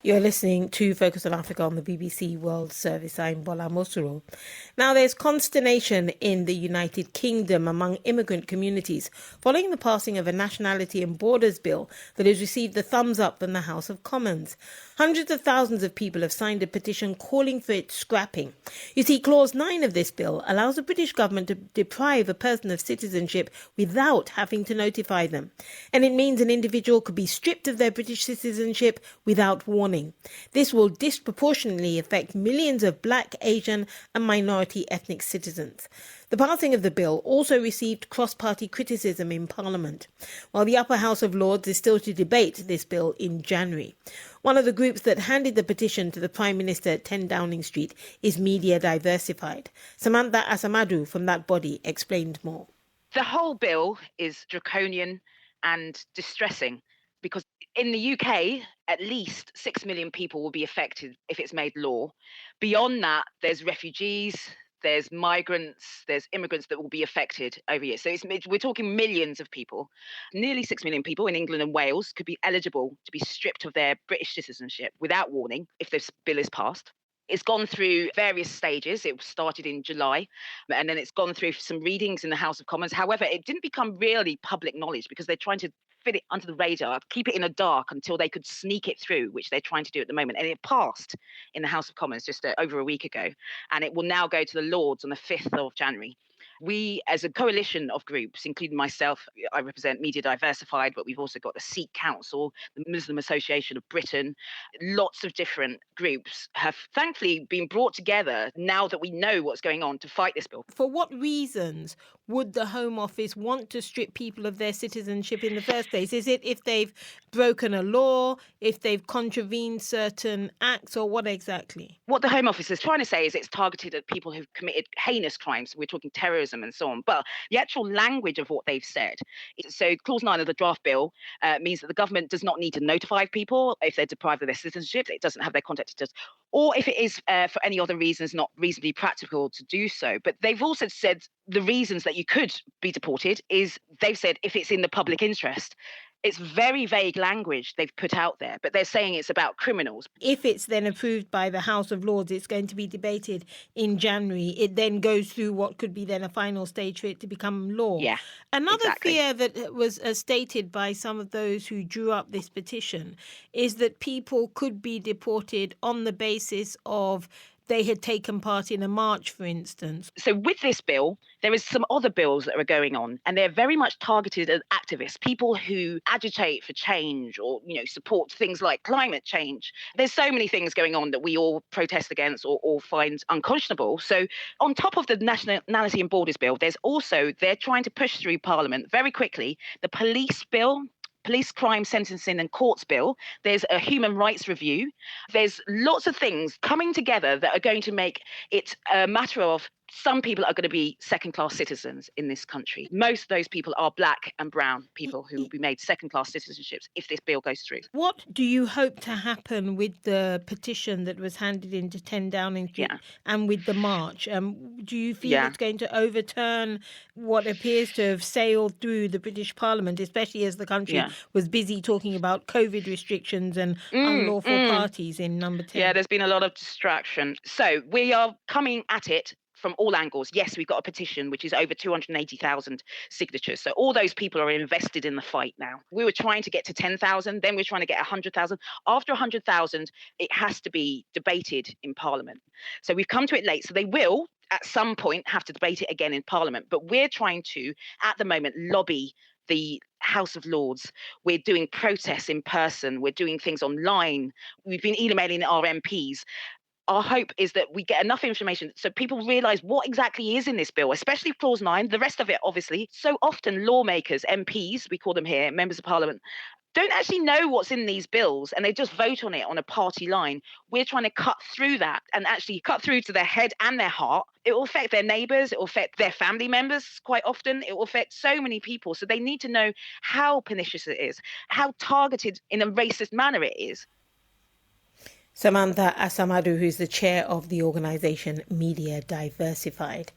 You're listening to Focus on Africa on the BBC World Service. I'm Bola Mosuro. Now, there's consternation in the United Kingdom among immigrant communities following the passing of a Nationality and Borders Bill that has received the thumbs up from the House of Commons. Hundreds of thousands of people have signed a petition calling for its scrapping. You see, Clause 9 of this bill allows the British government to deprive a person of citizenship without having to notify them. And it means an individual could be stripped of their British citizenship without warning. This will disproportionately affect millions of Black, Asian and minority ethnic citizens. The passing of the bill also received cross-party criticism in Parliament, while the Upper House of Lords is still to debate this bill in January. One of the groups that handed the petition to the Prime Minister at 10 Downing Street is Media Diversified. Samantha Asumadu from that body explained more. The whole bill is draconian and distressing because in the UK, at least 6 million people will be affected if it's made law. Beyond that, there's refugees, there's migrants, there's immigrants that will be affected over here. So we're talking millions of people. Nearly 6 million people in England and Wales could be eligible to be stripped of their British citizenship without warning if this bill is passed. It's gone through various stages. It started in July, and then it's gone through some readings in the House of Commons. However, it didn't become really public knowledge because they're trying to fit it under the radar, keep it in the dark until they could sneak it through, which they're trying to do at the moment. And it passed in the House of Commons just over a week ago, and it will now go to the Lords on the 5th of January. We, as a coalition of groups, including myself, I represent Media Diversified, but we've also got the Sikh Council, the Muslim Association of Britain. Lots of different groups have thankfully been brought together now that we know what's going on to fight this bill. For what reasons would the Home Office want to strip people of their citizenship in the first place? Is it if they've broken a law, if they've contravened certain acts, or what exactly? What the Home Office is trying to say is it's targeted at people who've committed heinous crimes. We're talking terrorism and so on. But the actual language of what they've said, so Clause 9 of the draft bill means that the government does not need to notify people if they're deprived of their citizenship. It doesn't have their contact details, or if it is for any other reasons not reasonably practical to do so. But they've also said the reasons that you could be deported is, they've said, if it's in the public interest. It's very vague language they've put out there, but they're saying it's about criminals. If it's then approved by the House of Lords, it's going to be debated in January. It then goes through what could be then a final stage for it to become law. Yeah, Another exactly. fear that was stated by some of those who drew up this petition is that people could be deported on the basis of they had taken part in a march, for instance. So with this bill, there is some other bills that are going on, and they're very much targeted at activists, people who agitate for change or, support things like climate change. There's so many things going on that we all protest against or find unconscionable. So on top of the Nationality and Borders Bill, they're trying to push through Parliament very quickly the police bill, Police Crime Sentencing and Courts Bill. There's a human rights review. There's lots of things coming together that are going to make it a matter of some people are going to be second-class citizens in this country. Most of those people are Black and brown people who will be made second-class citizenships if this bill goes through. What do you hope to happen with the petition that was handed into 10 Downing Street and with the march? Do you feel it's going to overturn what appears to have sailed through the British Parliament, especially as the country was busy talking about COVID restrictions and unlawful parties in number 10? Yeah, there's been a lot of distraction. So we are coming at it from all angles. Yes, we've got a petition which is over 280,000 signatures. So all those people are invested in the fight now. We were trying to get to 10,000, then we're trying to get 100,000. After 100,000, it has to be debated in Parliament. So we've come to it late. So they will, at some point, have to debate it again in Parliament. But we're trying to, at the moment, lobby the House of Lords. We're doing protests in person. We're doing things online. We've been emailing our MPs. Our hope is that we get enough information so people realise what exactly is in this bill, especially Clause 9, the rest of it, obviously. So often lawmakers, MPs, we call them here, members of Parliament, don't actually know what's in these bills and they just vote on it on a party line. We're trying to cut through that and actually cut through to their head and their heart. It will affect their neighbours, it will affect their family members quite often, it will affect so many people. So they need to know how pernicious it is, how targeted in a racist manner it is. Samantha Asumadu, who's the chair of the organisation Media Diversified.